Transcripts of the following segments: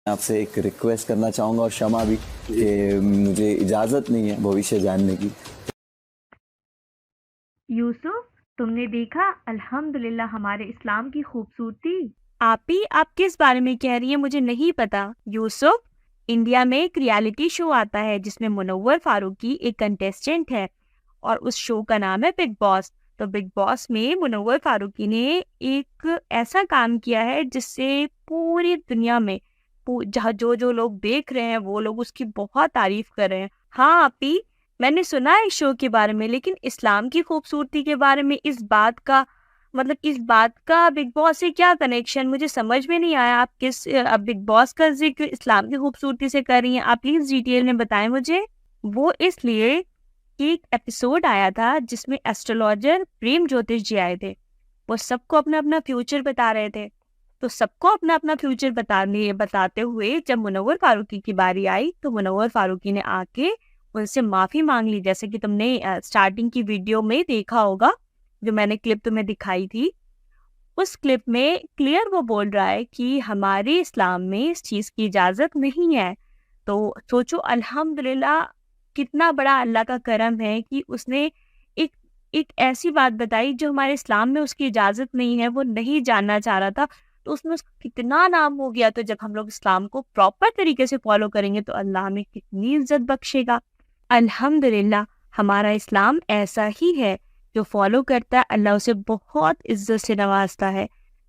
आपसे एक रिक्वेस्ट करना चाहूँगा और क्षमा भी कि मुझे इजाज़त नहीं है भविष्य जानने की। यूसुफ, तुमने देखा अल्हम्दुलिल्लाह हमारे इस्लाम की खूबसूरती। आप किस बारे में कह रही हैं? मुझे नहीं पता। यूसुफ, इंडिया में एक रियलिटी शो आता है जिसमें मुनव्वर फारूकी एक कंटेस्टेंट है और उस शो का नाम है बिग बॉस। तो बिग बॉस में मुनव्वर फारूकी ने एक ऐसा काम किया है जिससे पूरी दुनिया में जहाँ जो जो लोग देख रहे हैं वो लोग उसकी बहुत तारीफ कर रहे हैं। हाँ आपी, मैंने सुना है इस शो के बारे में, लेकिन इस्लाम की खूबसूरती के बारे में इस बात का बिग बॉस से क्या कनेक्शन, मुझे समझ में नहीं आया। आप बिग बॉस का जिक्र इस्लाम की खूबसूरती से कर रही हैं? आप प्लीज डिटेल में बताएं मुझे। वो इसलिए कि एक एपिसोड आया था जिसमें एस्ट्रोलॉजर प्रेम ज्योतिष जी आए थे। वो सबको अपना अपना फ्यूचर बता रहे थे। तो सबको अपना अपना फ्यूचर बताते हुए जब मुनव्वर फारूकी की बारी आई तो मुनव्वर फारूकी ने आके उनसे माफी मांग ली, जैसे कि तुमने स्टार्टिंग की वीडियो में देखा होगा, जो मैंने क्लिप तुम्हें दिखाई थी। उस क्लिप में क्लियर वो बोल रहा है कि हमारे इस्लाम में इस चीज की इजाजत नहीं है। तो सोचो अल्हम्दुलिल्लाह, कितना बड़ा अल्लाह का करम है कि उसने एक एक ऐसी बात बताई जो हमारे इस्लाम में उसकी इजाजत नहीं है, वो नहीं जानना चाह रहा था। तो उसमें उसका कितना नाम हो गया। तो जब हम लोग इस्लाम को प्रॉपर तरीके से फॉलो करेंगे तो अल्लाह हमें कितनी इज्जत बख्शेगा। अल्हम्दुलिल्लाह, हमारा इस्लाम ऐसा ही है, जो फॉलो करता है अल्लाह उसे बहुत इज्जत से नवाजता है।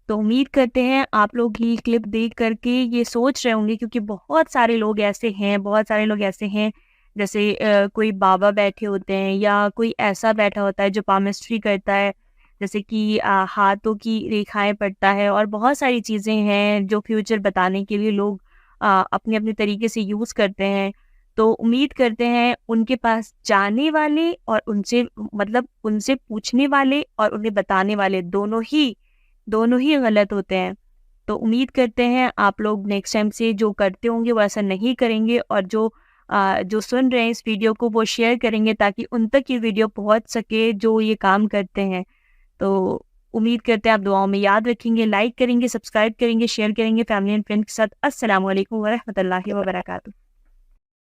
तो उम्मीद करते हैं आप लोग ये क्लिप देख करके ये सोच रहे होंगे, क्योंकि बहुत सारे लोग ऐसे हैं जैसे कोई बाबा बैठे होते हैं या कोई ऐसा बैठा होता है जो पामिस्ट्री करता है, जैसे कि हाथों की रेखाएं पढ़ता है और बहुत सारी चीज़ें हैं जो फ्यूचर बताने के लिए लोग अपने अपने तरीके से यूज़ करते हैं। तो उम्मीद करते हैं उनके पास जाने वाले और उनसे पूछने वाले और उन्हें बताने वाले दोनों ही गलत होते हैं। तो उम्मीद करते हैं आप लोग नेक्स्ट टाइम से जो करते होंगे वो ऐसा नहीं करेंगे, और जो सुन रहे हैं इस वीडियो को वो शेयर करेंगे ताकि उन तक ये वीडियो पहुंच सके जो ये काम करते हैं। तो उम्मीद करते हैं आप दुआओं में याद रखेंगे, लाइक करेंगे, सब्सक्राइब करेंगे, शेयर करेंगे फैमिली एंड फ्रेंड के साथ। अस्सलाम वालेकुम व रहमतुल्लाहि व बरकातुहू।